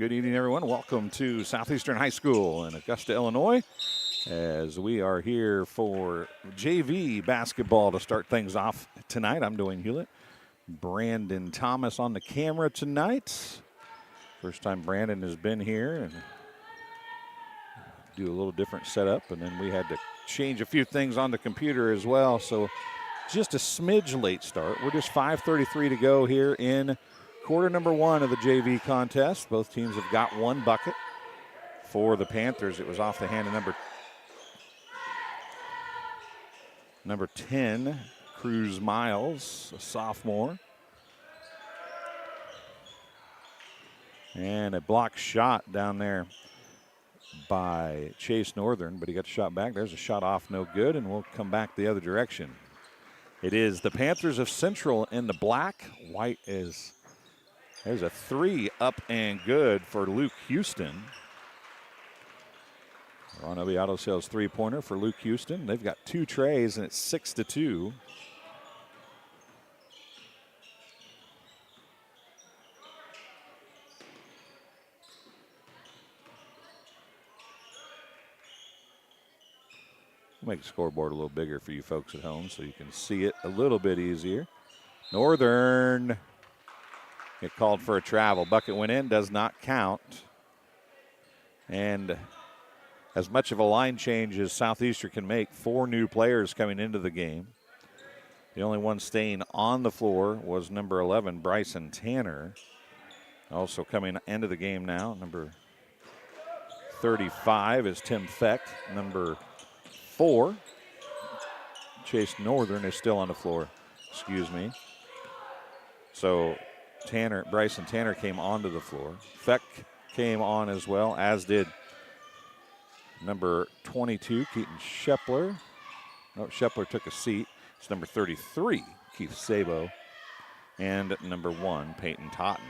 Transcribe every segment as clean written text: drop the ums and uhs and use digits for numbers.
Good evening, everyone. Welcome to Southeastern High School in Augusta, Illinois, as we are here for JV basketball to start things off tonight. I'm Dwayne Hulett. Brandon Thomas on the camera tonight. First time Brandon has been here, and do a little different setup, and then we had to change a few things on the computer as well, so just a smidge late start. We're just 5:33 to go here in quarter number one of the JV contest. Both teams have got one bucket. For the Panthers, it was off the hand of number 10, Cruz Miles, a sophomore. And a block shot down there by Chase Northern, but he got the shot back. There's a shot off, no good, and we'll come back the other direction. It is the Panthers of Central in the black. White is, there's a three up and good for Luke Houston. Ronobi Auto Sales three-pointer for Luke Houston. They've got two trays, and it's 6-2. We'll make the scoreboard a little bigger for you folks at home so you can see it a little bit easier. Northern, it called for a travel. Bucket went in, does not count. And as much of a line change as Southeastern can make, 4 new players coming into the game. The only one staying on the floor was number 11, Bryson Tanner. Also coming into the game now, number 35 is Tim Feck. Number 4, Chase Northern is still on the floor. Excuse me. So Bryson Tanner came onto the floor. Feck came on as well, as did number 22, Keaton Shepler. No, Shepler took a seat. It's number 33, Keith Sabo. And number 1, Peyton Totten.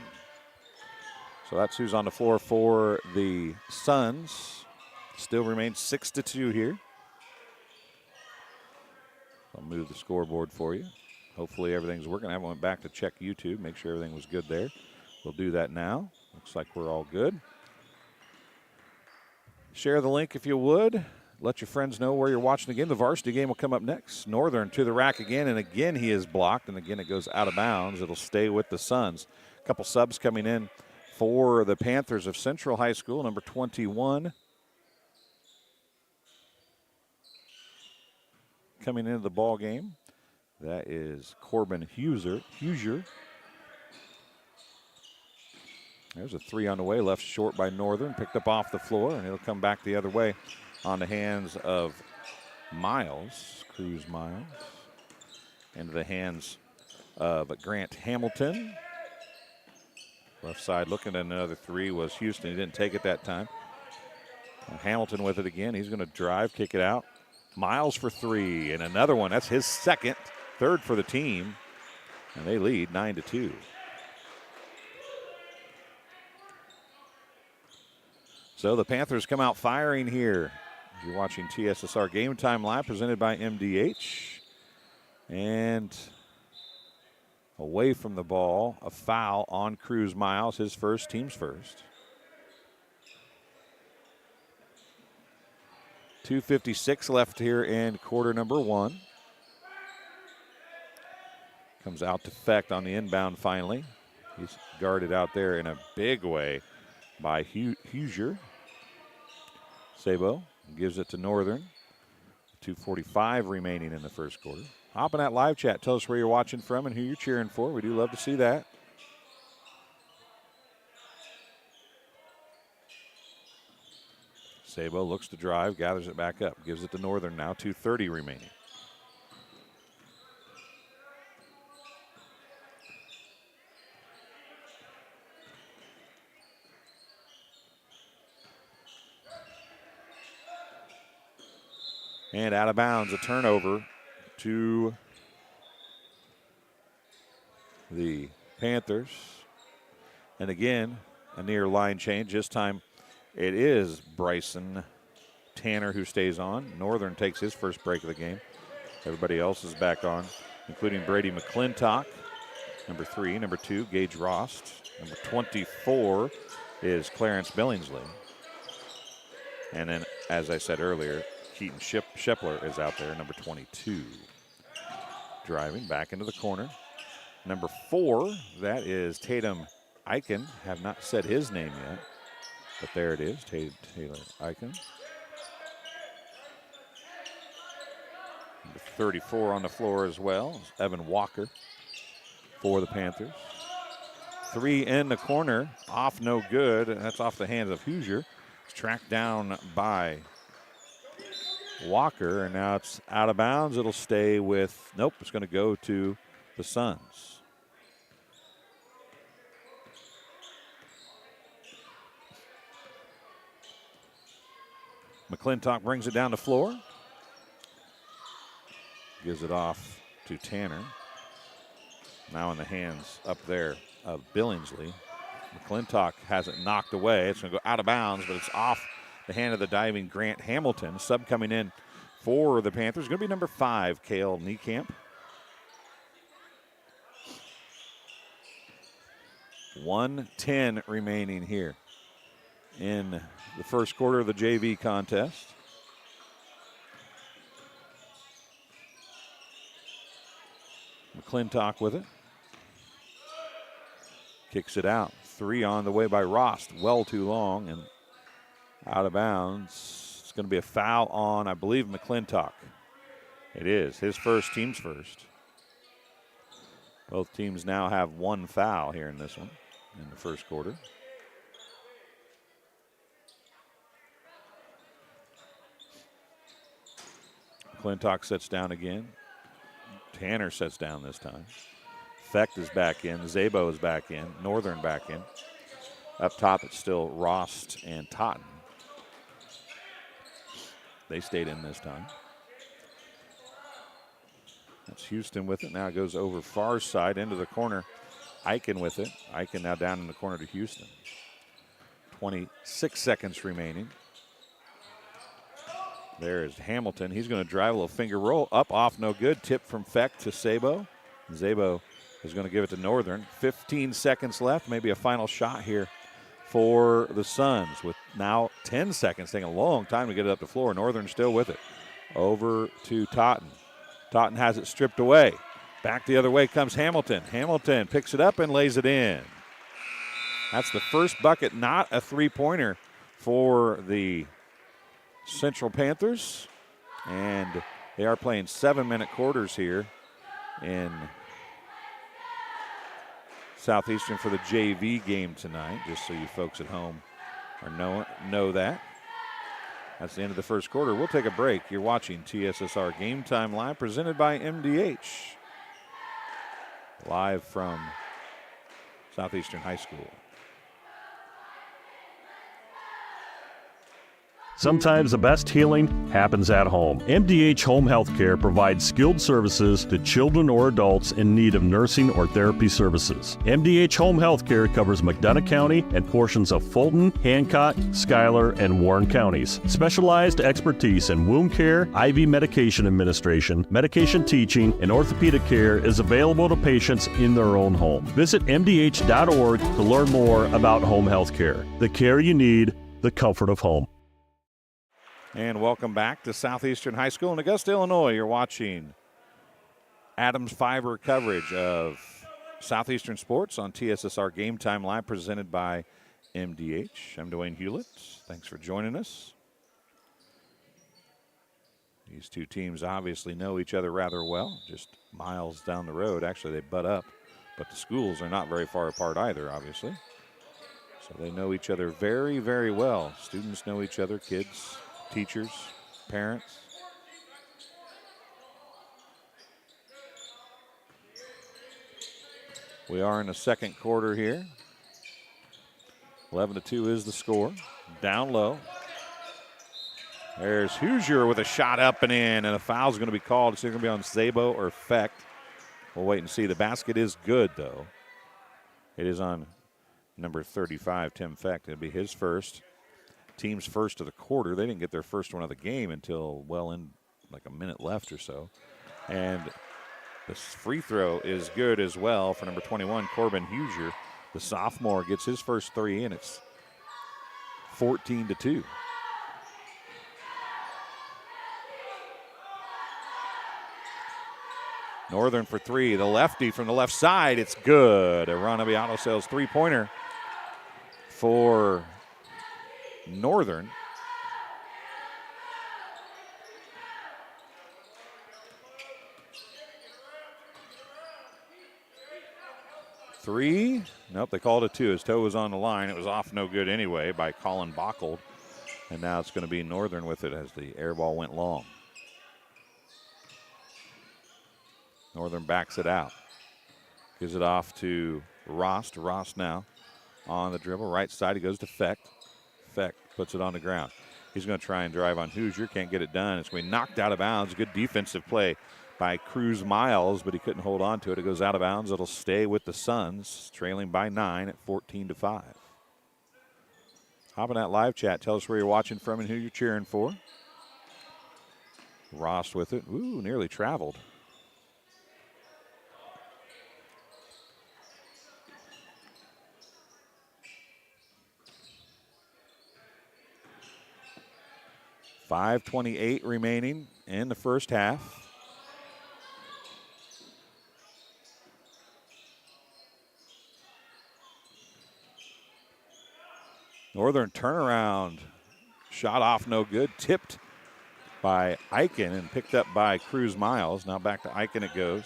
So that's who's on the floor for the Suns. Still remains 6-2 here. I'll move the scoreboard for you. Hopefully everything's working. I went back to check YouTube, make sure everything was good there. We'll do that now. Looks like we're all good. Share the link if you would. Let your friends know where you're watching the game. The varsity game will come up next. Northern to the rack again, and again he is blocked, and again it goes out of bounds. It'll stay with the Suns. A couple subs coming in for the Panthers of Central High School. Number 21. Coming into the ball game, that is Corbin Huser. There's a three on the way, left short by Northern, picked up off the floor, and it'll come back the other way on the hands of Miles, Cruz Miles, into the hands of Grant Hamilton. Left side looking at another three was Houston. He didn't take it that time. Hamilton with it again. He's going to drive, kick it out. Miles for three, and another one. That's his second, third for the team, and they lead 9-2. So the Panthers come out firing here. You're watching TSSR Game Time Live, presented by MDH. And away from the ball, a foul on Cruz Miles, his first, team's first. 2:56 left here in quarter number one. Comes out to Feck on the inbound finally. He's guarded out there in a big way by Huser. Sabo gives it to Northern. 2:45 remaining in the first quarter. Hop in that live chat. Tell us where you're watching from and who you're cheering for. We do love to see that. Sabo looks to drive, gathers it back up, gives it to Northern now, 2:30 remaining. And out of bounds, a turnover to the Panthers. And again, a near line change. This time it is Bryson Tanner who stays on. Northern takes his first break of the game. Everybody else is back on, including Brady McClintock, number 3. Number 2, Gage Rost. Number 24, is Clarence Billingsley. And then, as I said earlier, Keaton Shepler is out there, number 22. Driving back into the corner. Number 4, that is Tatum Eichen. Have not said his name yet, but there it is, Taylor Eichen. Number 34 on the floor as well, Evan Walker for the Panthers. 3 in the corner, off no good, and that's off the hands of Hoosier. It's tracked down by Walker, and now it's out of bounds. It'll stay with, nope, it's going to go to the Suns. McClintock brings it down the floor. Gives it off to Tanner. Now in the hands up there of Billingsley. McClintock has it knocked away. It's going to go out of bounds, but it's off the hand of the diving Grant Hamilton. Sub coming in for the Panthers. Going to be number 5, Cale Niekamp. 1:10 remaining here in the first quarter of the JV contest. McClintock with it. Kicks it out. 3 on the way by Rost. Well too long and out of bounds. It's going to be a foul on, I believe, McClintock. It is. His first, team's first. Both teams now have 1 foul here in this one in the first quarter. McClintock sets down again. Tanner sets down this time. Fecht is back in. Zabo is back in. Northern back in. Up top, it's still Rost and Totten. They stayed in this time. That's Houston with it. Now it goes over far side into the corner. Eichen with it. Eichen now down in the corner to Houston. 26 seconds remaining. There is Hamilton. He's going to drive a little finger roll. Up, off, no good. Tip from Fecht to Zabo. Zabo is going to give it to Northern. 15 seconds left. Maybe a final shot here for the Suns with now 10 seconds. Taking a long time to get it up the floor. Northern still with it. Over to Totten. Totten has it stripped away. Back the other way comes Hamilton. Hamilton picks it up and lays it in. That's the first bucket, not a three-pointer for the Central Panthers. And they are playing 7-minute quarters here in Southeastern for the JV game tonight, just so you folks at home know that. That's the end of the first quarter. We'll take a break. You're watching TSSR Game Time Live, presented by MDH. Live from Southeastern High School. Sometimes the best healing happens at home. MDH Home Healthcare provides skilled services to children or adults in need of nursing or therapy services. MDH Home Healthcare covers McDonough County and portions of Fulton, Hancock, Schuyler, and Warren counties. Specialized expertise in wound care, IV medication administration, medication teaching, and orthopedic care is available to patients in their own home. Visit MDH.org to learn more about home healthcare. The care you need, the comfort of home. And welcome back to Southeastern High School in Augusta, Illinois. You're watching Adams Fiber coverage of Southeastern Sports on TSSR Game Time Live, presented by MDH. I'm Dwayne Hulett. Thanks for joining us. These two teams obviously know each other rather well, just miles down the road. Actually, they butt up, but the schools are not very far apart either, obviously. So they know each other very, very well. Students know each other, kids, teachers, parents. We are in the second quarter here. 11-2 is the score. Down low. There's Hoosier with a shot up and in, and a foul's going to be called. It's either going to be on Zabo or Fecht. We'll wait and see. The basket is good, though. It is on number 35, Tim Fecht. It'll be his first. Team's first of the quarter. They didn't get their first one of the game until well in like a minute left or so. And the free throw is good as well for number 21, Corbin Hoosier. The sophomore gets his first three, and it's 14-2. Northern for three. The lefty from the left side. It's good. Aranabi Auto Sales three-pointer for Northern. Three. Nope, they called it two. His toe was on the line. It was off no good anyway by Colin Bockold. And now it's going to be Northern with it as the air ball went long. Northern backs it out. Gives it off to Rost. Rost now on the dribble. Right side, he goes to Fecht. Fecht puts it on the ground. He's going to try and drive on Hoosier. Can't get it done. It's going to be knocked out of bounds. Good defensive play by Cruz Miles, but he couldn't hold on to it. It goes out of bounds. It'll stay with the Suns, trailing by 9 at 14-5. Hop in that live chat. Tell us where you're watching from and who you're cheering for. Rost with it. Ooh, nearly traveled. .528 remaining in the first half. Northern turnaround. Shot off no good. Tipped by Eichen and picked up by Cruz Miles. Now back to Eichen it goes.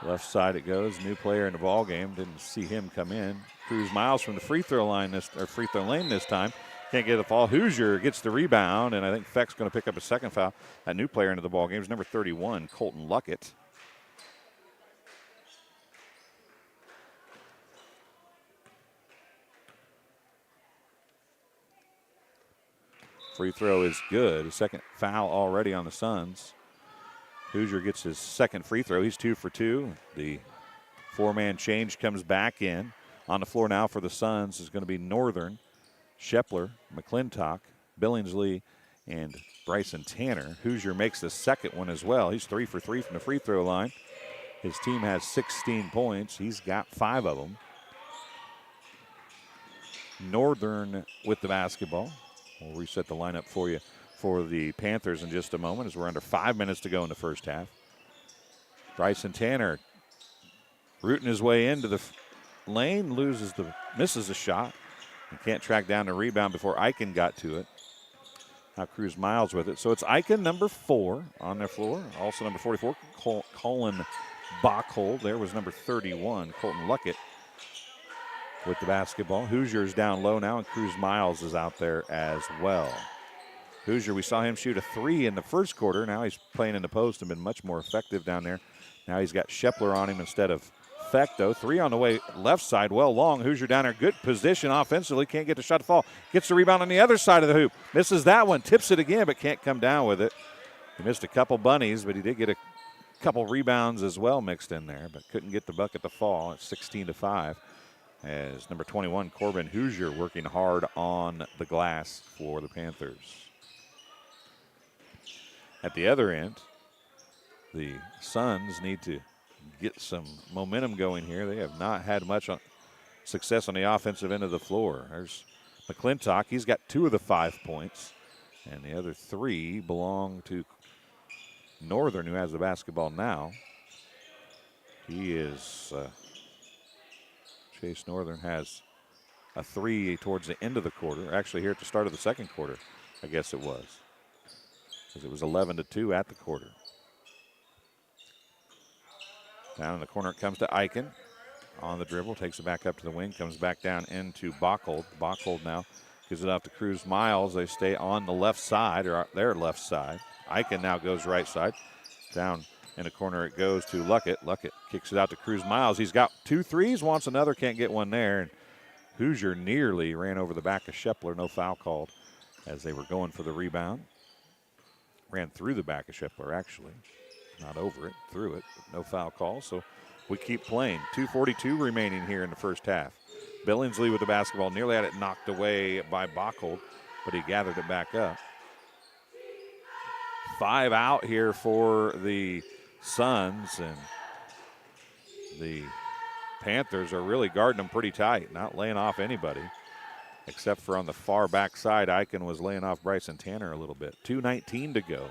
Left side it goes. New player in the ball game. Didn't see him come in. Cruz Miles from the free throw lane this time. Can't get the foul. Hoosier gets the rebound, and I think Fecht's going to pick up a second foul. That new player into the ball game is number 31, Colton Luckett. Free throw is good. A second foul already on the Suns. Hoosier gets his second free throw. He's 2 for 2. The four-man change comes back in. On the floor now for the Suns is going to be Northern. Shepler, McClintock, Billingsley, and Bryson Tanner. Hoosier makes the second one as well. He's 3 for 3 from the free throw line. His team has 16 points. He's got 5 of them. Northern with the basketball. We'll reset the lineup for you for the Panthers in just a moment as we're under 5 minutes to go in the first half. Bryson Tanner rooting his way into the lane, misses the shot. He can't track down the rebound before Eichen got to it. Now Cruz Miles with it. So it's Eichen, number 4, on their floor. Also number 44, Colin Bockold. There was number 31, Colton Luckett, with the basketball. Hoosier's down low now, and Cruz Miles is out there as well. Hoosier, we saw him shoot a 3 in the first quarter. Now he's playing in the post and been much more effective down there. Now he's got Shepler on him instead of Fecht, though. 3 on the way left side, well long. Hoosier down there, good position offensively. Can't get the shot to fall. Gets the rebound on the other side of the hoop. Misses that one, tips it again, but can't come down with it. He missed a couple bunnies, but he did get a couple rebounds as well mixed in there, but couldn't get the bucket to fall. It's 16-5 as number 21, Corbin Hoosier, working hard on the glass for the Panthers. At the other end, the Suns need to get some momentum going here. They have not had much success on the offensive end of the floor. There's McClintock. He's got 2 of the 5 points, and the other 3 belong to Northern, who has the basketball now. He is Chase Northern has a 3 towards the end of the quarter. Actually, here at the start of the second quarter, I guess it was, because it was 11-2 at the quarter. Down in the corner it comes to Eichen on the dribble, takes it back up to the wing, comes back down into Bockold. Bockold now gives it off to Cruz Miles. They stay on the left side, or their left side. Eichen now goes right side. Down in the corner it goes to Luckett. Luckett kicks it out to Cruz Miles. He's got 2 threes, wants another, can't get one there. And Hoosier nearly ran over the back of Shepler. No foul called as they were going for the rebound. Ran through the back of Shepler, actually. Not over it, through it, but no foul call. So we keep playing. 2:42 remaining here in the first half. Billingsley with the basketball, nearly had it knocked away by Bockold, but he gathered it back up. 5 out here for the Suns, and the Panthers are really guarding them pretty tight, not laying off anybody. except for on the far back side. Eichen was laying off Bryson Tanner a little bit. 2:19 to go.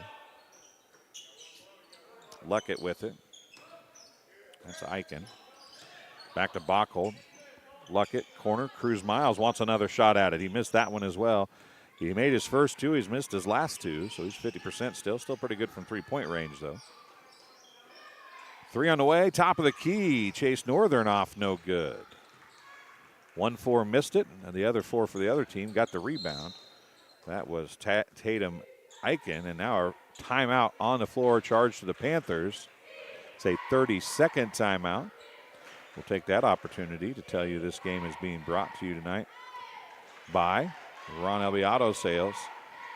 Luckett with it. That's Eichen. Back to Bachhold. Luckett, corner. Cruz Miles wants another shot at it. He missed that one as well. He made his first two. He's missed his last two, so he's 50% still. Still pretty good from three-point range, though. Three on the way. Top of the key. Chase Northern off, no good. 1-4 missed it, and the other 4 for the other team got the rebound. That was Tatum Eichen, and now our timeout on the floor charged to the Panthers. It's a 30-second timeout. We'll take that opportunity to tell you this game is being brought to you tonight by Ron Elby Auto Sales,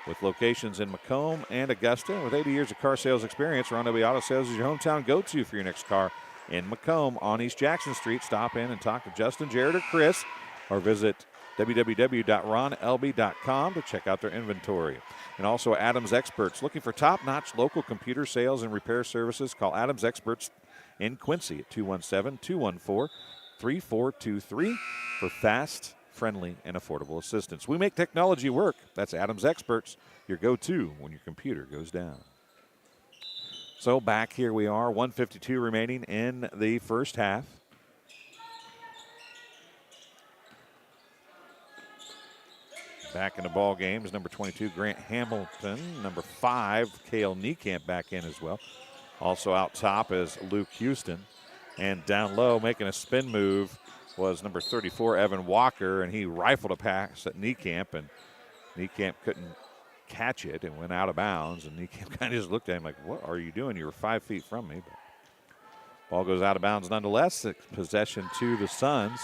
with locations in Macomb and Augusta. With 80 years of car sales experience, Ron Elby Auto Sales is your hometown go-to for your next car in Macomb on East Jackson Street. Stop in and talk to Justin, Jared, or Chris, or visit www.ronlb.com to check out their inventory. And also Adams Experts. Looking for top-notch local computer sales and repair services? Call Adams Experts in Quincy at 217-214-3423 for fast, friendly, and affordable assistance. We make technology work. That's Adams Experts, your go-to when your computer goes down. So back here we are, 1:52 remaining in the first half. Back in the ball game is number 22, Grant Hamilton. Number 5, Cale Niekamp back in as well. Also out top is Luke Houston. And down low, making a spin move, was number 34, Evan Walker, and he rifled a pass at Niekamp, and Niekamp couldn't catch it and went out of bounds, and Niekamp kind of just looked at him like, what are you doing? You were 5 feet from me. But ball goes out of bounds nonetheless. Possession to the Suns.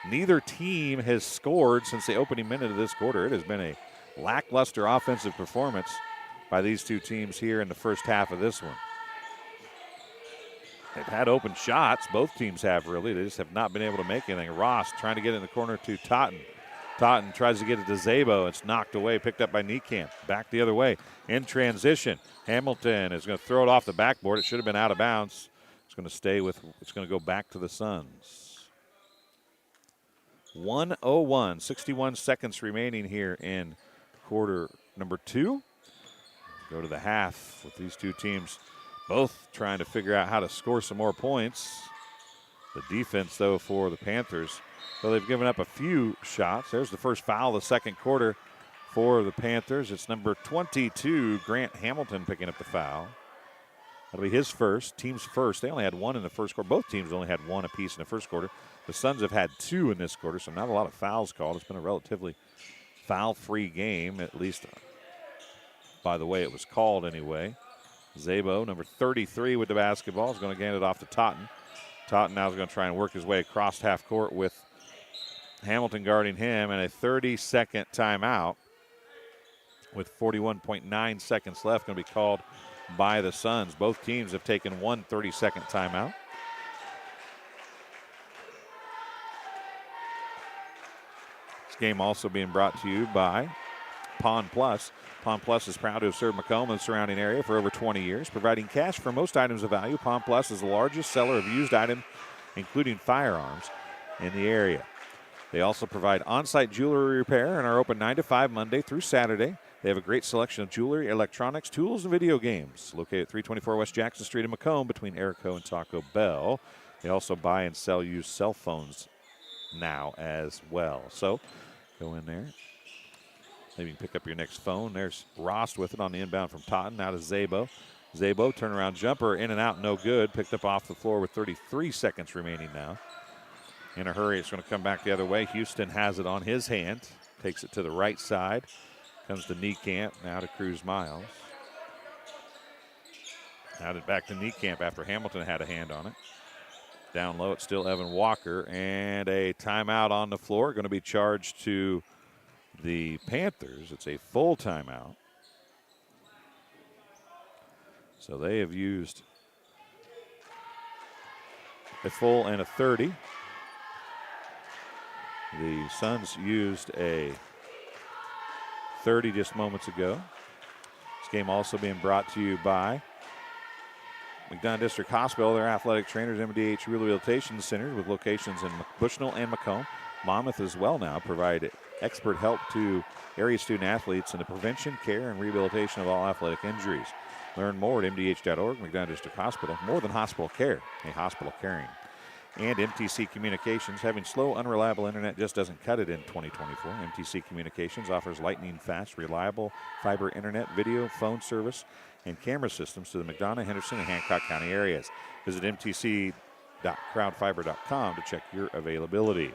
Neither team has scored since the opening minute of this quarter. It has been a lackluster offensive performance by these two teams here in the first half of this one. They've had open shots. Both teams have, really. They just have not been able to make anything. Ross trying to get in the corner to Totten. Totten tries to get it to Zabo. It's knocked away, picked up by Niekamp. Back the other way. In transition, Hamilton is going to throw it off the backboard. It should have been out of bounds. It's going to stay with, it's going to go back to the Suns. 1:01, 61 seconds remaining here in quarter number 2. Go to the half with these two teams both trying to figure out how to score some more points. The defense, though, for the Panthers, so they've given up a few shots. There's the first foul of the second quarter for the Panthers. It's number 22, Grant Hamilton, picking up the foul. That'll be his first, team's first. They only had one in the first quarter. Both teams only had one apiece in the first quarter. The Suns have had 2 in this quarter, so not a lot of fouls called. It's been a relatively foul-free game, at least by the way it was called anyway. Zabo, number 33 with the basketball, is going to hand it off to Totten. Totten now is going to try and work his way across half court with Hamilton guarding him, and a 30-second timeout with 41.9 seconds left going to be called by the Suns. Both teams have taken one 30-second timeout. This game also being brought to you by Pawn Plus. Pawn Plus is proud to have served Macomb and the surrounding area for over 20 years, providing cash for most items of value. Pawn Plus is the largest seller of used items, including firearms, in the area. They also provide on-site jewelry repair and are open 9 to 5 Monday through Saturday. They have a great selection of jewelry, electronics, tools, and video games. Located at 324 West Jackson Street in Macomb between Erico and Taco Bell. They also buy and sell used cell phones now as well. So go in there. Maybe you can pick up your next phone. There's Ross with it on the inbound from Totten. Now to Zabo. Zabo, turnaround jumper, in and out, no good. Picked up off the floor with 33 seconds remaining now. In a hurry, it's going to come back the other way. Houston has it on his hand. Takes it to the right side. Comes to Niekamp, now to Cruz Miles. Now back to Niekamp after Hamilton had a hand on it. Down low, it's still Evan Walker. And a timeout on the floor. Going to be charged to the Panthers. It's a full timeout. So they have used a full and a 30. The Suns used a 30 just moments ago. This game also being brought to you by McDonough District Hospital. Their athletic trainers, MDH Rehabilitation Center, with locations in Bushnell and Macomb. Monmouth as well now provide expert help to area student athletes in the prevention, care, and rehabilitation of all athletic injuries. Learn more at mdh.org, McDonough District Hospital. More than hospital care, a hospital caring. And MTC Communications. Having slow, unreliable internet just doesn't cut it in 2024. MTC Communications offers lightning-fast, reliable fiber internet, video, phone service, and camera systems to the McDonough, Henderson, and Hancock County areas. Visit mtc.crowdfiber.com to check your availability.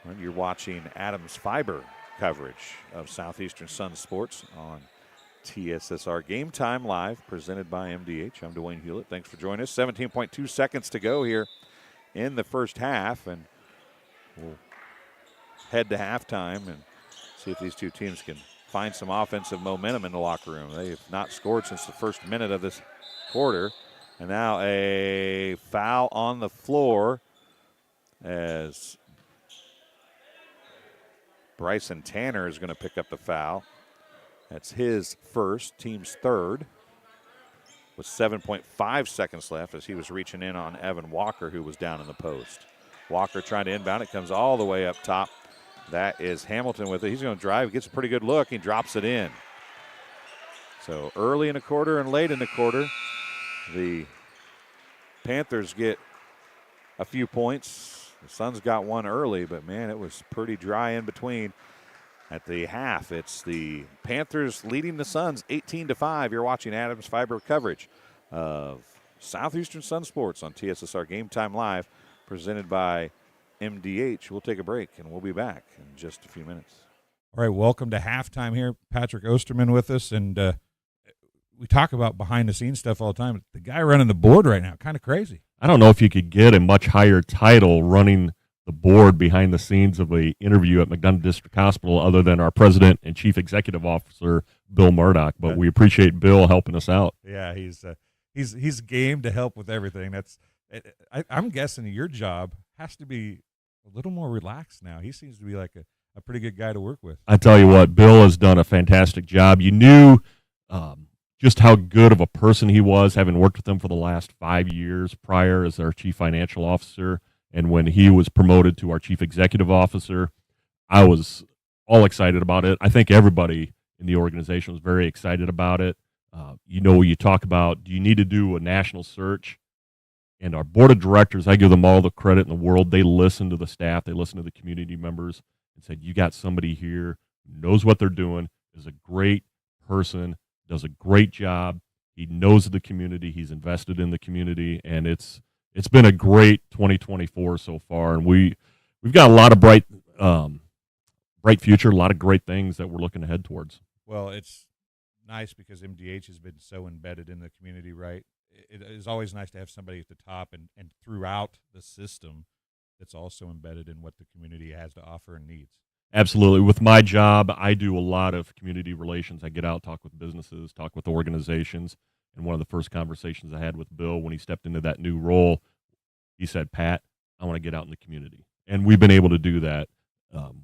And you're watching Adams Fiber coverage of Southeastern Sun Sports on TSSR Game Time Live, presented by MDH. I'm Dwayne Hulett. Thanks for joining us. 17.2 seconds to go here in the first half, and we'll head to halftime and see if these two teams can find some offensive momentum in the locker room. They have not scored since the first minute of this quarter, and now a foul on the floor as Bryson Tanner is going to pick up the foul. That's his first, team's third, with 7.5 seconds left as he was reaching in on Evan Walker, who was down in the post. Walker trying to inbound. It comes all the way up top. That is Hamilton with it. He's going to drive. Gets a pretty good look. He drops it in. So early in the quarter and late in the quarter, the Panthers get a few points. The Suns got one early, but, man, it was pretty dry in between. At the half, it's the Panthers leading the Suns 18-5. You're watching Adams Fiber coverage of Southeastern Sun Sports on TSSR Game Time Live, presented by MDH. We'll take a break, and we'll be back in just a few minutes. All right, welcome to halftime here. Patrick Osterman with us, and we talk about behind-the-scenes stuff all the time. The guy running the board right now, kind of crazy. I don't know if you could get a much higher title running the board behind the scenes of an interview at McDonough District Hospital other than our president and chief executive officer, Bill Murdoch. But we appreciate Bill helping us out. Yeah, he's game to help with everything. I'm guessing your job has to be a little more relaxed now. He seems to be like a pretty good guy to work with. I tell you what, Bill has done a fantastic job. You knew just how good of a person he was, having worked with him for the last 5 years prior as our chief financial officer. And when he was promoted to our chief executive officer, I was all excited about it. I think everybody in the organization was very excited about it. You talk about, do you need to do a national search? And our board of directors, I give them all the credit in the world. They listen to the staff. They listen to the community members and said, you got somebody here who knows what they're doing, is a great person, does a great job. He knows the community. He's invested in the community, and it's been a great 2024 so far, and we've got a lot of bright future, a lot of great things that we're looking ahead towards. Well, it's nice because MDH has been so embedded in the community, right? It is always nice to have somebody at the top and throughout the system that's also embedded in what the community has to offer and needs. Absolutely. With my job, I do a lot of community relations. I get out, talk with businesses, talk with organizations. And one of the first conversations I had with Bill when he stepped into that new role, he said, Pat, I want to get out in the community. And we've been able to do that.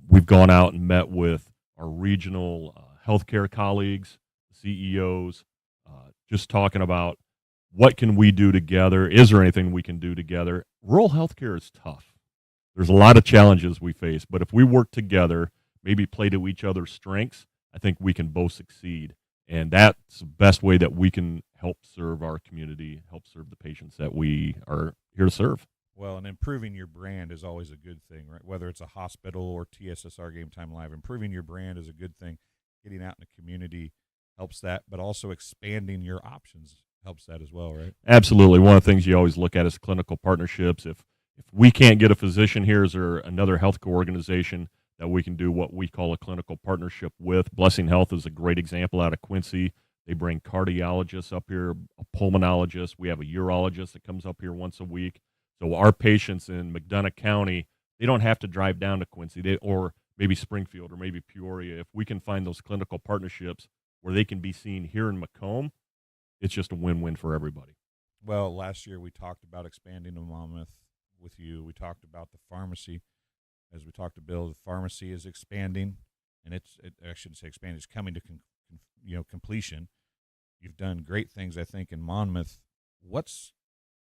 We've gone out and met with our regional healthcare colleagues, CEOs, just talking about what can we do together? Is there anything we can do together? Rural healthcare is tough. There's a lot of challenges we face, but if we work together, maybe play to each other's strengths, I think we can both succeed. And that's the best way that we can help serve our community, help serve the patients that we are here to serve. Well, and improving your brand is always a good thing, right? Whether it's a hospital or TSSR Game Time Live, improving your brand is a good thing. Getting out in the community helps that, but also expanding your options helps that as well, right? Absolutely. One of the things you always look at is clinical partnerships. If we can't get a physician here, is there another healthcare organization that we can do what we call a clinical partnership with? Blessing Health is a great example out of Quincy. They bring cardiologists up here, a pulmonologist. We have a urologist that comes up here once a week. So our patients in McDonough County, they don't have to drive down to Quincy or maybe Springfield or maybe Peoria. If we can find those clinical partnerships where they can be seen here in Macomb, it's just a win-win for everybody. Well, last year we talked about expanding to Monmouth with you. We talked about the pharmacy. As we talked to Bill, the pharmacy is expanding, and I shouldn't say expanding, it's coming to completion. You've done great things, I think, in Monmouth. What's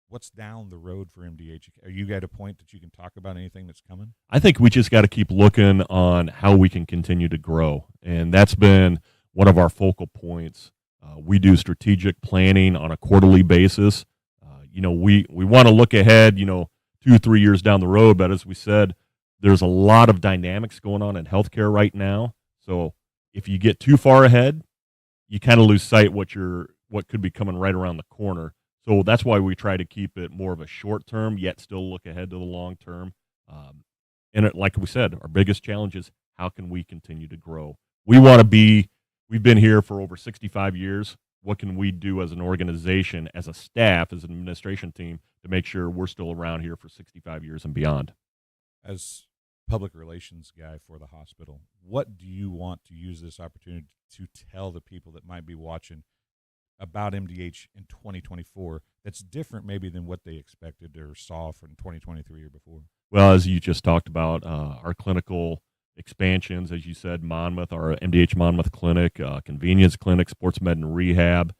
what's down the road for MDH? Are you at a point that you can talk about anything that's coming? I think we just got to keep looking on how we can continue to grow, and that's been one of our focal points. We do strategic planning on a quarterly basis. We want to look ahead, 2-3 years down the road, but as we said, there's a lot of dynamics going on in healthcare right now. So if you get too far ahead, you kind of lose sight what could be coming right around the corner. So that's why we try to keep it more of a short term, yet still look ahead to the long term. Like we said, our biggest challenge is how can we continue to grow? We've been here for over 65 years. What can we do as an organization, as a staff, as an administration team to make sure we're still around here for 65 years and beyond? As public relations guy for the hospital, what do you want to use this opportunity to tell the people that might be watching about MDH in 2024 that's different maybe than what they expected or saw from 2023 or before? Well, as you just talked about, our clinical expansions, as you said, Monmouth, our MDH Monmouth Clinic, convenience clinic, sports med and rehab.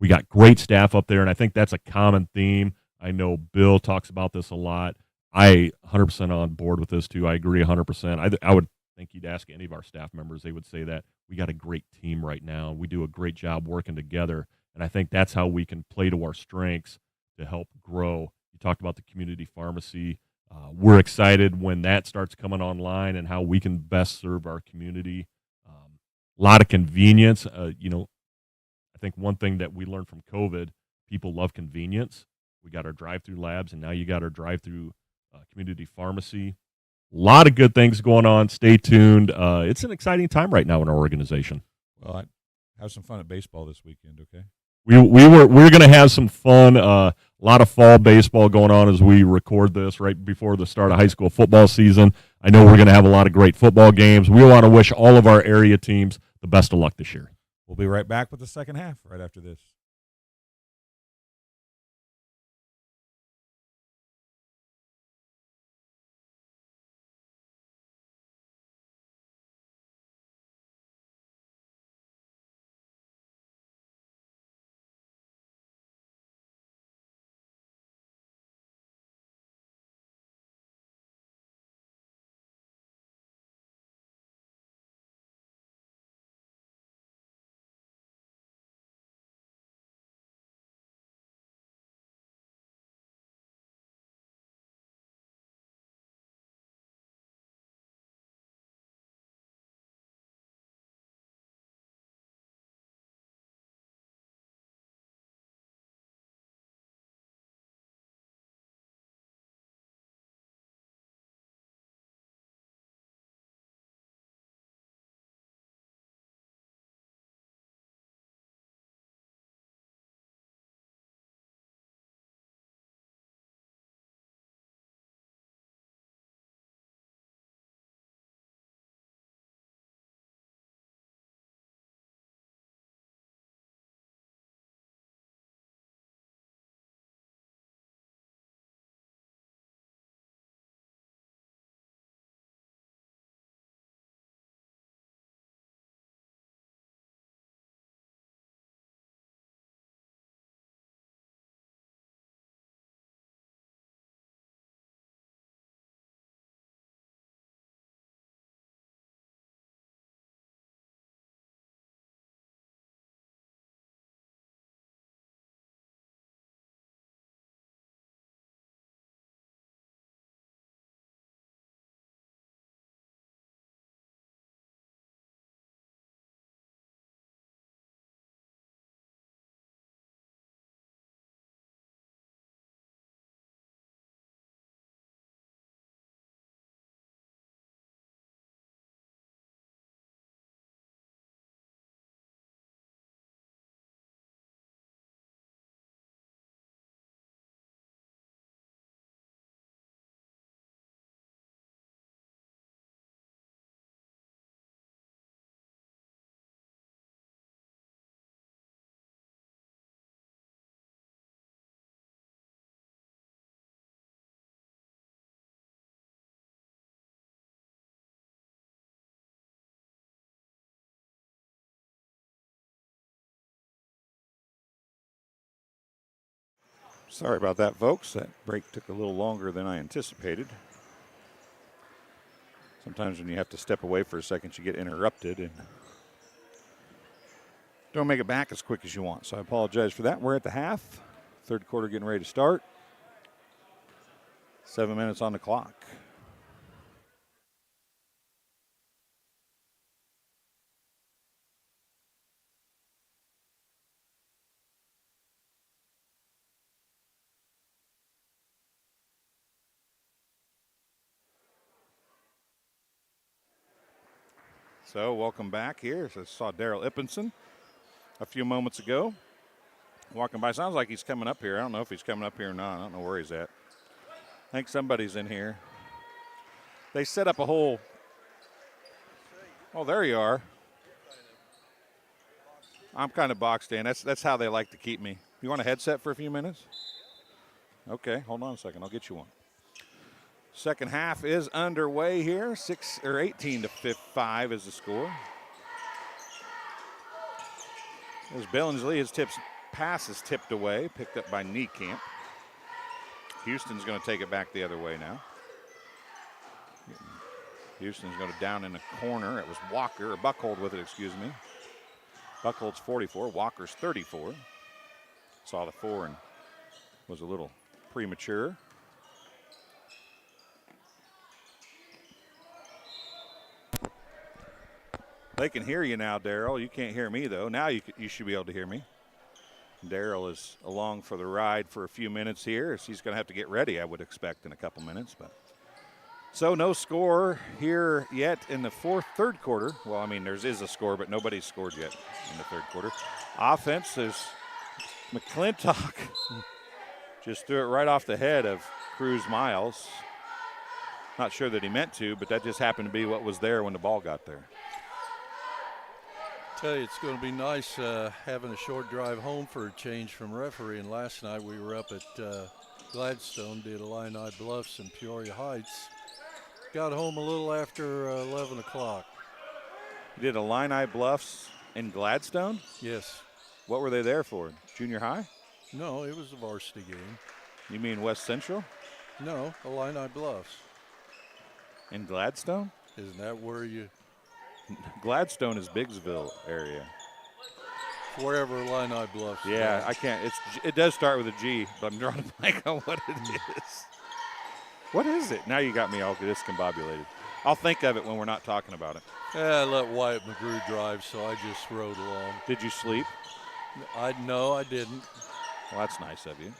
We got great staff up there, and I think that's a common theme. I know Bill talks about this a lot. I 100% on board with this too. I agree 100%. I would think you'd ask any of our staff members, they would say that we got a great team right now. We do a great job working together, and I think that's how we can play to our strengths to help grow. You talked about the community pharmacy. We're excited when that starts coming online and how we can best serve our community. A lot of convenience. I think one thing that we learned from COVID, people love convenience. We got our drive-through labs, and now you got our drive-through community pharmacy. A lot of good things going on. Stay tuned. It's an exciting time right now in our organization. Well, have some fun at baseball this weekend, okay? We're going to have some fun. A lot of fall baseball going on as we record this right before the start of high school football season. I know we're going to have a lot of great football games. We want to wish all of our area teams the best of luck this year. We'll be right back with the second half right after this. Sorry about that, folks. That break took a little longer than I anticipated. Sometimes when you have to step away for a second, you get interrupted and don't make it back as quick as you want. So I apologize for that. We're at the half. Third quarter getting ready to start. 7 minutes on the clock. So welcome back here. So I saw Daryl Ippinson a few moments ago walking by. Sounds like he's coming up here. I don't know if he's coming up here or not. I don't know where he's at. I think somebody's in here. They set up a whole. Oh, there you are. I'm kind of boxed in. That's how they like to keep me. You want a headset for a few minutes? Okay, hold on a second. I'll get you one. Second half is underway here. 18 to 5 is the score. As Billingsley, his pass is tipped away, picked up by Niekamp. Houston's going to take it back the other way now. Houston's going to down in the corner. It was Walker, or Buckhold with it, excuse me. Buckhold's 44, Walker's 34. Saw the 4 and was a little premature. They can hear you now, Daryl. You can't hear me, though. Now you should be able to hear me. Daryl is along for the ride for a few minutes here. He's going to have to get ready, I would expect, in a couple minutes. So no score here yet in the third quarter. Well, I mean, there is a score, but nobody's scored yet in the third quarter. Offense is McClintock. Just threw it right off the head of Cruz Miles. Not sure that he meant to, but that just happened to be what was there when the ball got there. Tell you, it's going to be nice having a short drive home for a change from refereeing. Last night we were up at Gladstone, did Illini Bluffs and Peoria Heights. Got home a little after 11 o'clock. You did Illini Bluffs in Gladstone? Yes. What were they there for? Junior high? No, it was a varsity game. You mean West Central? No, Illini Bluffs. In Gladstone? Isn't that where you... Gladstone is Biggsville area. Wherever Illini Bluffs. Yeah, I can't. It does start with a G, but I'm drawing a blank on what it is. What is it? Now you got me all discombobulated. I'll think of it when we're not talking about it. Yeah, I let Wyatt McGrew drive, so I just rode along. Did you sleep? No, I didn't. Well, that's nice of you.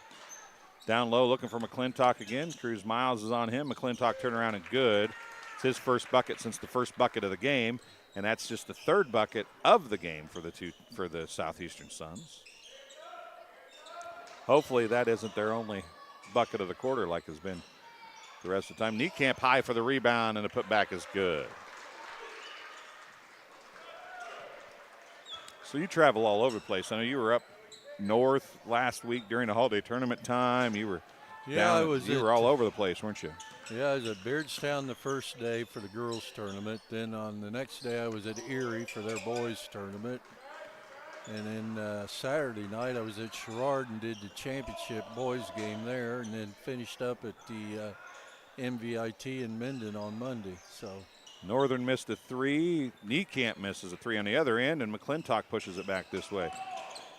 Down low, looking for McClintock again. Cruz Miles is on him. McClintock turn around and good. It's his first bucket since the first bucket of the game, and that's just the third bucket of the game for the Southeastern Suns. Hopefully that isn't their only bucket of the quarter like has been the rest of the time. Niekamp high for the rebound, and the putback is good. So you travel all over the place. I know you were up north last week during the holiday tournament time. You were you were all over the place, weren't you? Yeah, I was at Beardstown the first day for the girls' tournament. Then on the next day, I was at Erie for their boys' tournament. And then Saturday night, I was at Sherrard and did the championship boys' game there, and then finished up at the MVIT in Minden on Monday. So Northern missed a 3. Niekamp misses a 3 on the other end, and McClintock pushes it back this way.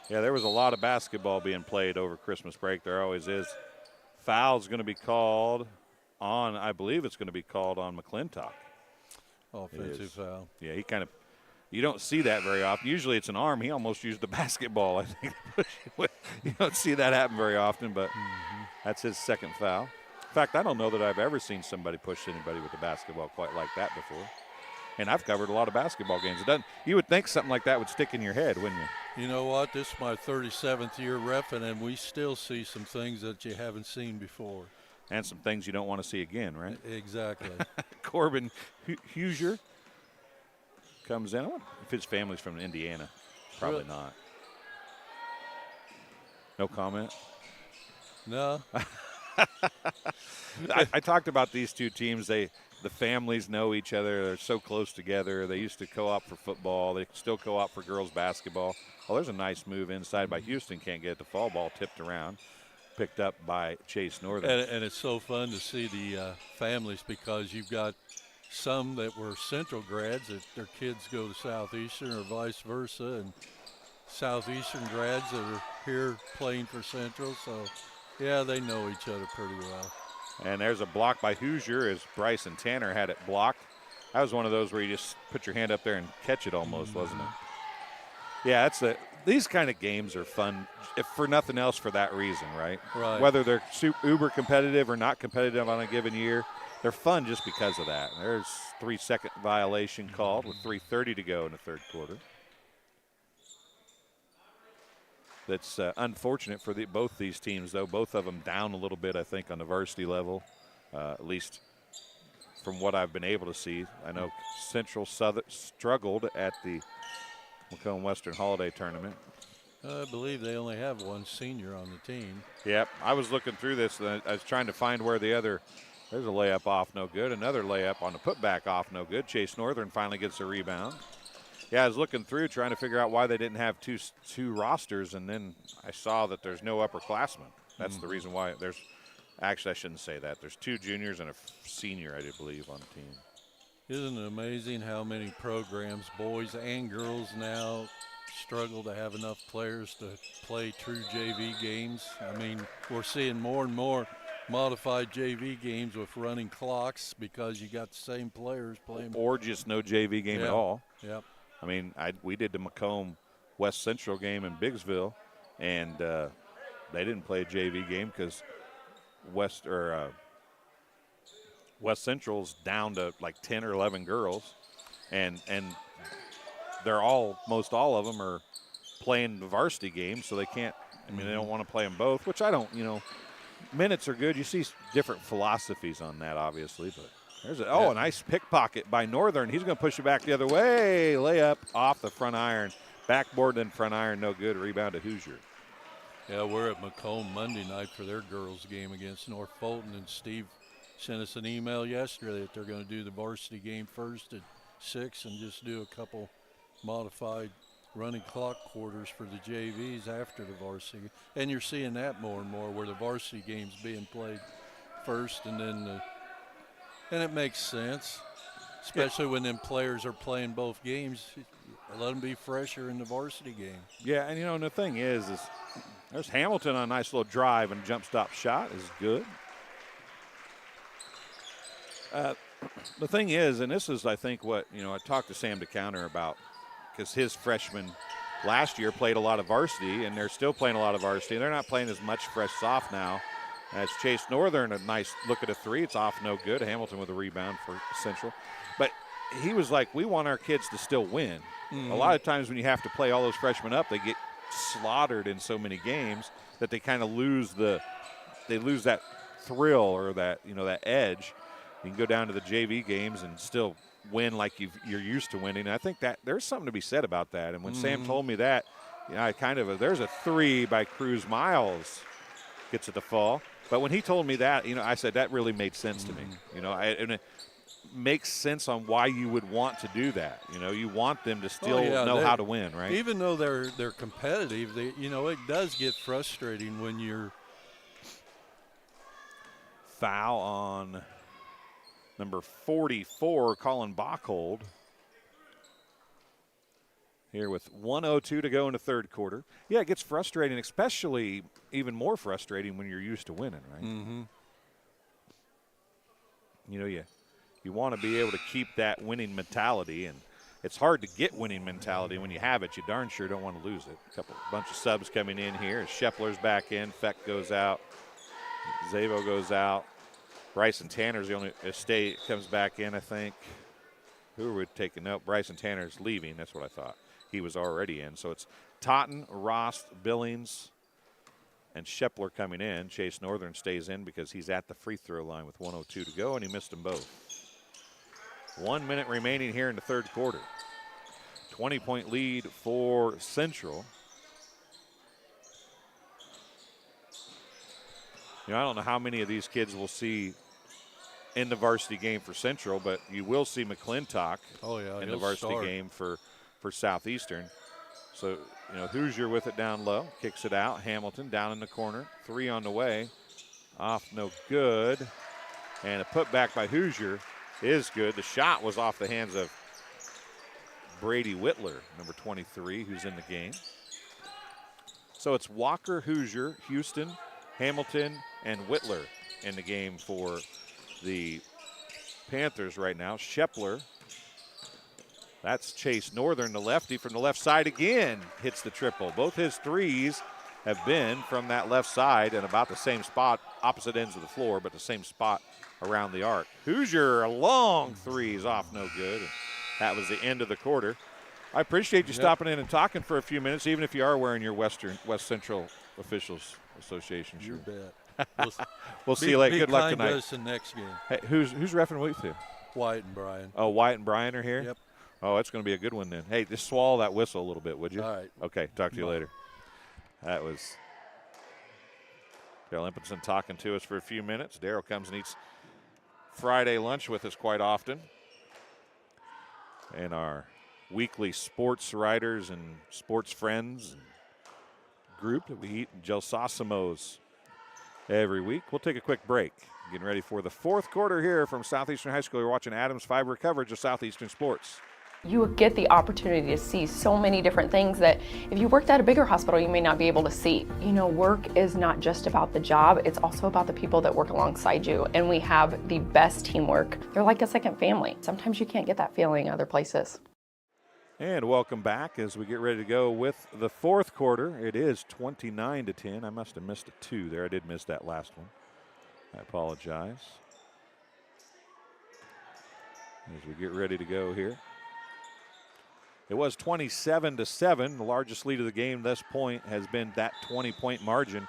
Yeah, there was a lot of basketball being played over Christmas break. There always is. Foul's going to be called on, I believe it's going to be called on McClintock. Offensive foul. Yeah, he kind of, you don't see that very often. Usually it's an arm. He almost used the basketball, I think. You don't see that happen very often, but that's his second foul. In fact, I don't know that I've ever seen somebody push anybody with the basketball quite like that before. And I've covered a lot of basketball games. You would think something like that would stick in your head, wouldn't you? You know what? This is my 37th year reffing, and we still see some things that you haven't seen before. And some things you don't want to see again, right? Exactly. Corbin Husier comes in. I wonder if his family's from Indiana. Probably not. No comment? No. I talked about these two teams. The families know each other. They're so close together. They used to co-op for football. They still co-op for girls basketball. Oh, there's a nice move inside by Houston. Can't get it. The fall ball tipped around. picked up by Chase Northern. And it's so fun to see the families, because you've got some that were Central grads that their kids go to Southeastern or vice versa, and Southeastern grads that are here playing for Central. So, yeah, they know each other pretty well. And there's a block by Hoosier as Bryson Tanner had it blocked. That was one of those where you just put your hand up there and catch it almost, wasn't it? Yeah, these kind of games are fun, if for nothing else, for that reason, right? Right. Whether they're uber competitive or not competitive on a given year, they're fun just because of that. There's 3-second violation called with 3:30 to go in the third quarter. That's unfortunate for both these teams, though. Both of them down a little bit, I think, on the varsity level, at least from what I've been able to see. I know Central Southern struggled at the Macomb Western Holiday Tournament. I believe they only have one senior on the team. Yep, I was looking through this, and I was trying to find where the other – there's a layup off, no good. Another layup on the putback off, no good. Chase Northern finally gets a rebound. Yeah, I was looking through trying to figure out why they didn't have two rosters, and then I saw that there's no upperclassmen. That's the reason why there's – actually, I shouldn't say that. There's 2 juniors and a senior, I do believe, on the team. Isn't it amazing how many programs, boys and girls, now struggle to have enough players to play true JV games? I mean, we're seeing more and more modified JV games with running clocks because you got the same players playing. Or just no JV game at all. Yep. I mean, we did the Macomb West Central game in Biggsville, and they didn't play a JV game because West Central's down to like 10 or 11 girls, and they're most all of them are playing the varsity game, so they can't. I mean, they don't want to play them both, which I don't. Minutes are good. You see different philosophies on that, obviously, but. There's a nice pickpocket by Northern. He's going to push it back the other way. Layup off the front iron. Backboard and front iron, no good. Rebound to Hoosier. Yeah, we're at Macomb Monday night for their girls game against North Fulton, and Steve sent us an email yesterday that they're going to do the varsity game first at 6 and just do a couple modified running clock quarters for the JVs after the varsity. And you're seeing that more and more where the varsity game's being played first, and then and it makes sense, especially when them players are playing both games. Let them be fresher in the varsity game. Yeah, and the thing is there's Hamilton on a nice little drive, and jump stop shot is good. The thing is, and this is, I think, what, I talked to Sam DeCounter about, because his freshmen last year played a lot of varsity, and they're still playing a lot of varsity. They're not playing as much fresh soft now. As Chase Northern, a nice look at a 3. It's off, no good. Hamilton with a rebound for Central. But he was like, we want our kids to still win. A lot of times when you have to play all those freshmen up, they get slaughtered in so many games that they kind of lose that thrill or that, that edge. You can go down to the JV games and still win like you're used to winning. And I think that there's something to be said about that. And when Sam told me that, there's a 3 by Cruz Miles gets it to fall. But when he told me that, I said that really made sense to me. And it makes sense on why you would want to do that. You want them to still know how to win, right? Even though they're competitive, it does get frustrating when you're foul on number 44, Colin Bachhold. Here with 1:02 to go in the third quarter. Yeah, it gets frustrating, especially even more frustrating when you're used to winning, right? Mm-hmm. You want to be able to keep that winning mentality, and it's hard to get winning mentality when you have it. You darn sure don't want to lose it. Bunch of subs coming in here. Shepler's back in. Feck goes out. Zavo goes out. Bryson Tanner's the only comes back in, I think. Who are we taking? No, Bryson Tanner's leaving. That's what I thought. He was already in. So it's Totten, Ross, Billings, and Shepler coming in. Chase Northern stays in because he's at the free throw line with 1:02 to go, and he missed them both. 1 minute remaining here in the third quarter. 20-point lead for Central. I don't know how many of these kids we'll see in the varsity game for Central, but you will see McClintock in the varsity game for Southeastern. So, Hoosier with it down low, kicks it out. Hamilton down in the corner, 3 on the way. Off, no good. And a putback by Hoosier is good. The shot was off the hands of Brady Whitler, number 23, who's in the game. So it's Walker, Hoosier, Houston, Hamilton, and Whitler in the game for the Panthers right now. Shepler, that's Chase Northern, the lefty from the left side again, hits the triple. Both his threes have been from that left side and about the same spot, opposite ends of the floor, but the same spot around the arc. Hoosier, a long threes off, no good. That was the end of the quarter. I appreciate you stopping in and talking for a few minutes, even if you are wearing your West Central Officials Association shirt. You bet. We'll see you later. Good luck tonight. Be kind to us in the next game. Hey, who's reffing with you? Wyatt and Brian. Oh, Wyatt and Brian are here? Yep. Oh, it's going to be a good one then. Hey, just swallow that whistle a little bit, would you? All right. Okay, talk to you later. That was Darryl Impinson talking to us for a few minutes. Darryl comes and eats Friday lunch with us quite often. And our weekly sports writers and sports friends group that we eat in Gelsosimo's every week. We'll take a quick break. Getting ready for the fourth quarter here from Southeastern High School. You're watching Adams Fiber coverage of Southeastern Sports. You get the opportunity to see so many different things that if you worked at a bigger hospital, you may not be able to see. Work is not just about the job, it's also about the people that work alongside you. And we have the best teamwork. They're like a second family. Sometimes you can't get that feeling other places. And welcome back as we get ready to go with the fourth quarter. It is 29-10. I must have missed a 2 there. I did miss that last one. I apologize. As we get ready to go here. It was 27-7. The largest lead of the game this point has been that 20-point margin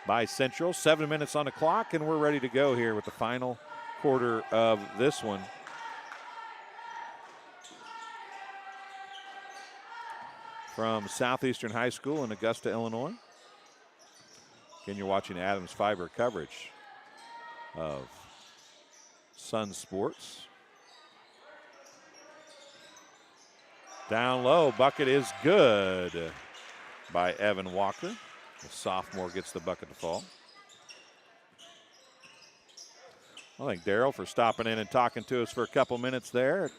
by Central. 7 minutes on the clock, and we're ready to go here with the final quarter of this one. From Southeastern High School in Augusta, Illinois. Again, you're watching Adams Fiber coverage of Sun Sports. Down low, bucket is good by Evan Walker. The sophomore gets the bucket to fall. I thank Darryl for stopping in and talking to us for a couple minutes there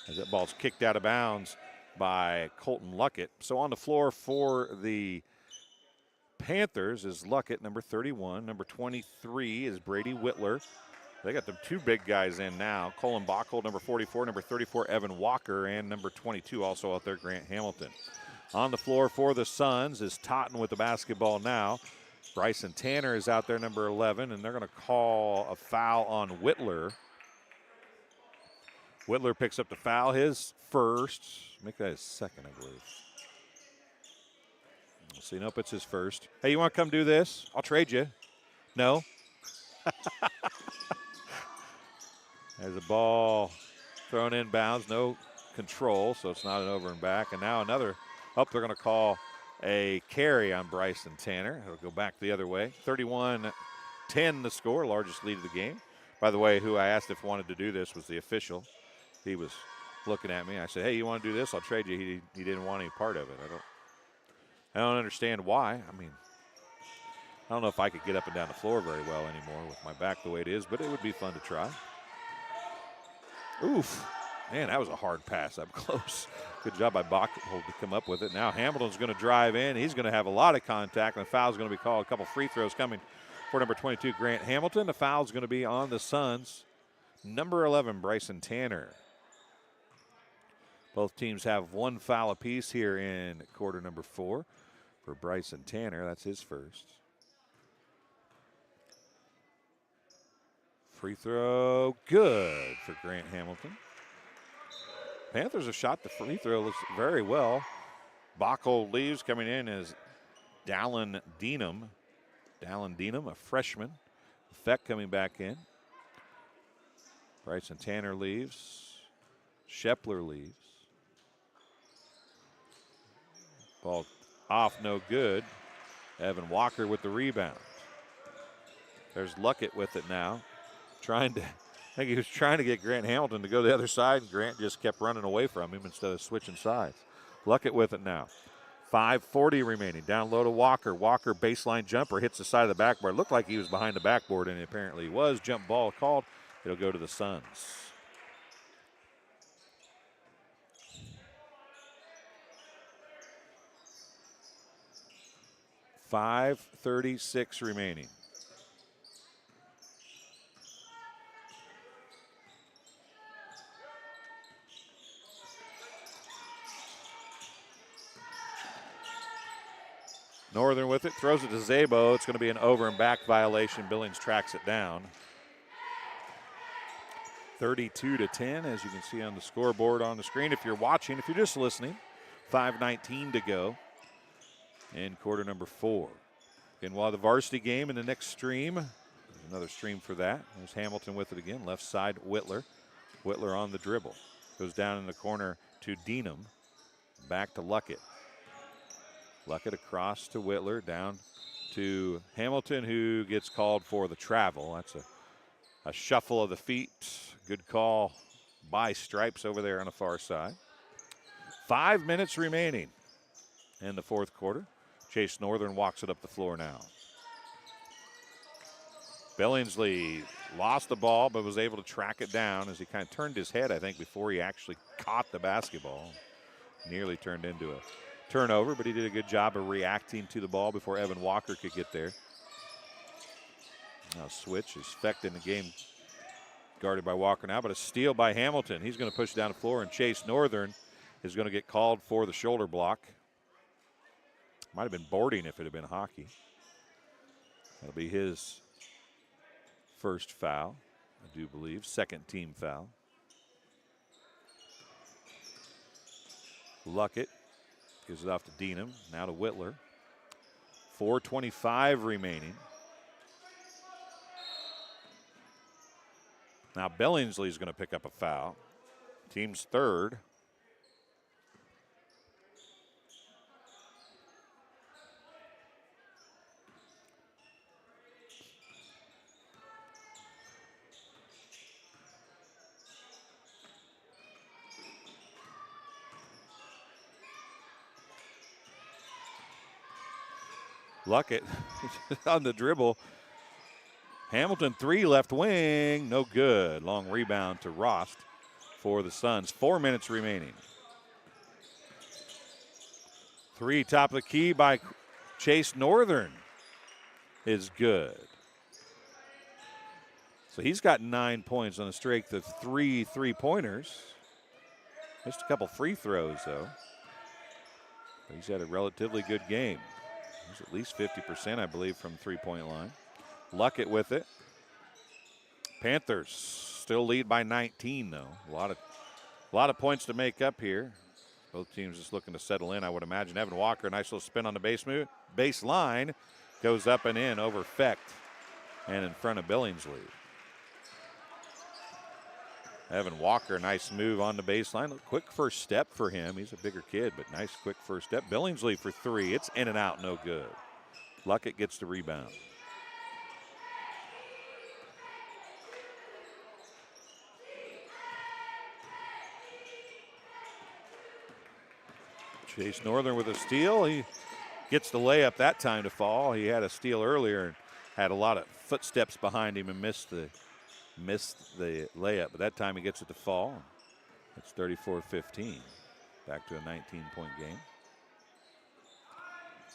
as that ball's kicked out of bounds by Colton Luckett. So on the floor for the Panthers is Luckett, number 31. Number 23 is Brady Whitler. They got them 2 big guys in now. Colin Bockel, number 44, number 34, Evan Walker, and number 22 also out there, Grant Hamilton. On the floor for the Suns is Totten with the basketball now. Bryson Tanner is out there, number 11, and they're going to call a foul on Whitler. Whitler picks up the foul, his first. Make that his second, I believe. Let's see, nope, it's his first. Hey, you want to come do this? I'll trade you. No? There's a ball thrown in bounds, no control, so it's not an over and back. And now another, they're going to call a carry on Bryson Tanner. It'll go back the other way. 31-10 the score, largest lead of the game. By the way, who I asked if wanted to do this was the official. He was looking at me. I said, hey, you want to do this? I'll trade you. He didn't want any part of it. I don't understand why. I mean, I don't know if I could get up and down the floor very well anymore with my back the way it is, but it would be fun to try. Oof. Man, that was a hard pass up close. Good job by Bockel to come up with it. Now Hamilton's going to drive in. He's going to have a lot of contact, and the foul's going to be called. A couple free throws coming for number 22, Grant Hamilton. The foul's going to be on the Suns. Number 11, Bryson Tanner. Both teams have 1 foul apiece here in quarter number 4 for Bryson Tanner. That's his first. Free throw, good for Grant Hamilton. Panthers have shot the free throw very well. Bockel leaves. Coming in is Dallin Deenham. A freshman. Feck coming back in. Bryson Tanner leaves. Shepler leaves. Ball off, no good. Evan Walker with the rebound. There's Luckett with it now. I think he was trying to get Grant Hamilton to go the other side, and Grant just kept running away from him instead of switching sides. Luckett with it now. 5:40 remaining. Down low to Walker. Walker baseline jumper hits the side of the backboard. Looked like he was behind the backboard, and apparently he was. Jump ball called. It'll go to the Suns. 5:36 remaining. Northern with it, throws it to Zabo. It's going to be an over and back violation. Billings tracks it down. 32-10, as you can see on the scoreboard on the screen. If you're watching, if you're just listening, 5:19 to go in quarter number 4. And while the varsity game in the next stream, there's another stream for that. There's Hamilton with it again, left side Whitler. Whitler on the dribble. Goes down in the corner to Deenham. Back to Luckett. Luckett across to Whitler, down to Hamilton, who gets called for the travel. That's a shuffle of the feet. Good call by Stripes over there on the far side. 5 minutes remaining in the fourth quarter. Chase Northern walks it up the floor now. Billingsley lost the ball, but was able to track it down as he kind of turned his head, I think, before he actually caught the basketball. Nearly turned into a turnover, but he did a good job of reacting to the ball before Evan Walker could get there. Now switch is Fecht in the game, guarded by Walker now, but a steal by Hamilton. He's going to push down the floor, and Chase Northern is going to get called for the shoulder block. Might have been boarding if it had been hockey. That'll be his first foul, I do believe, second team foul. Luckett gives it off to Deenham, now to Whitler. 4:25 remaining. Now Billingsley's going to pick up a foul. Team's third. Luckett on the dribble. Hamilton 3 left wing, no good. Long rebound to Rost for the Suns. 4 minutes remaining. 3 top of the key by Chase Northern is good. So he's got 9 points on a streak of 3 3-pointers. Missed a couple free throws though. But he's had a relatively good game. He's at least 50%, I believe, from 3-point line. Luckett with it. Panthers still lead by 19, though. A lot of points to make up here. Both teams just looking to settle in, I would imagine. Evan Walker, nice little spin on the baseline. Goes up and in over Fecht and in front of Billingsley. Evan Walker, nice move on the baseline. A quick first step for him. He's a bigger kid, but nice quick first step. Billingsley for 3. It's in and out, no good. Luckett gets the rebound. Chase Northern with a steal. He gets the layup that time to fall. He had a steal earlier and had a lot of footsteps behind him and missed the layup, but that time he gets it to fall. It's 34-15. Back to a 19-point game.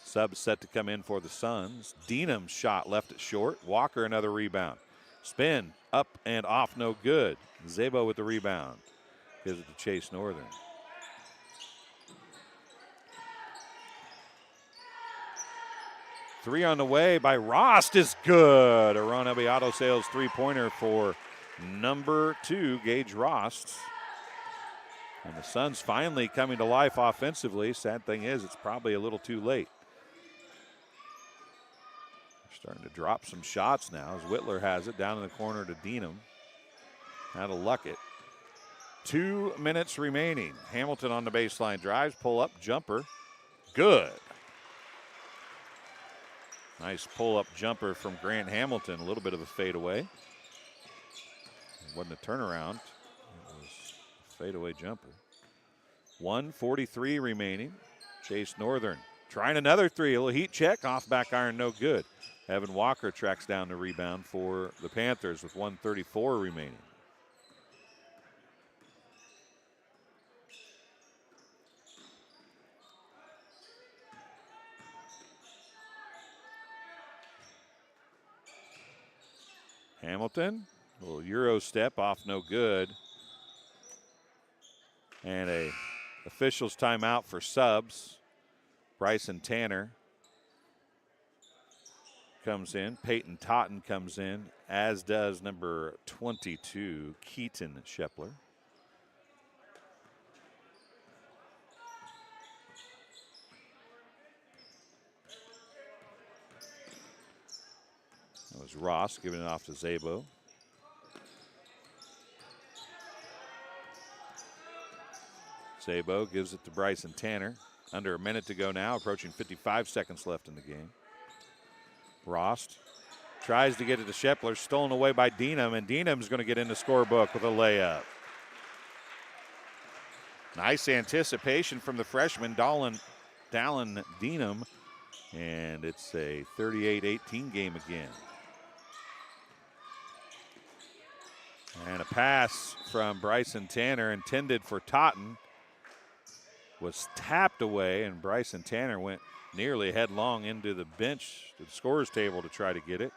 Sub set to come in for the Suns. Deenham's shot left it short. Walker another rebound. Spin up and off, no good. Zabo with the rebound. Gives it to Chase Northern. Three on the way by Rost is good. Aron Ebiato Sales 3-pointer for number 2, Gage Rost. And the Suns finally coming to life offensively. Sad thing is, it's probably a little too late. They're starting to drop some shots now as Whitler has it down in the corner to Deenham. Now to Luckett. 2 minutes remaining. Hamilton on the baseline drives, pull up, jumper. Good. Nice pull-up jumper from Grant Hamilton. A little bit of a fadeaway. It wasn't a turnaround. It was a fadeaway jumper. 1:43 remaining. Chase Northern Trying another three. A little heat check. Off back iron, no good. Evan Walker tracks down the rebound for the Panthers with 1:34 remaining. Hamilton, a little Euro step off, no good. And a official's timeout for subs. Bryson Tanner comes in. Peyton Totten comes in, as does number 22, Keaton Shepler. That was Ross giving it off to Zabo. Zabo gives it to Bryson Tanner. Under a minute to go now, approaching 55 seconds left in the game. Rost tries to get it to Shepler, stolen away by Dienham, and Dienham's going to get in the scorebook with a layup. Nice anticipation from the freshman, Dallin Dienham, and it's a 38-18 game again. And a pass from Bryson Tanner intended for Totten was tapped away, and Bryson Tanner went nearly headlong into the bench, to the scorer's table to try to get it.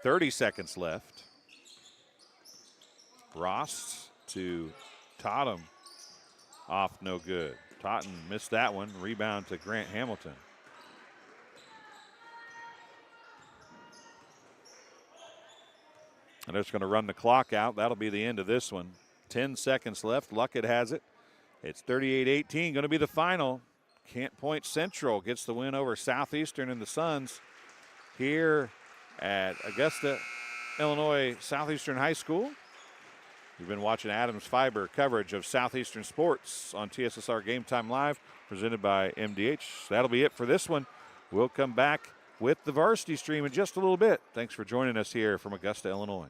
30 seconds left. Ross to Totten, off no good. Totten missed that one. Rebound to Grant Hamilton. And they're just going to run the clock out. That'll be the end of this one. 10 seconds left. Luckett has it. It's 38-18, going to be the final. Kent Point Central gets the win over Southeastern and the Suns here at Augusta, Illinois Southeastern High School. You've been watching Adams Fiber coverage of Southeastern sports on TSSR Game Time Live, presented by MDH. That'll be it for this one. We'll come back with the varsity stream in just a little bit. Thanks for joining us here from Augusta, Illinois.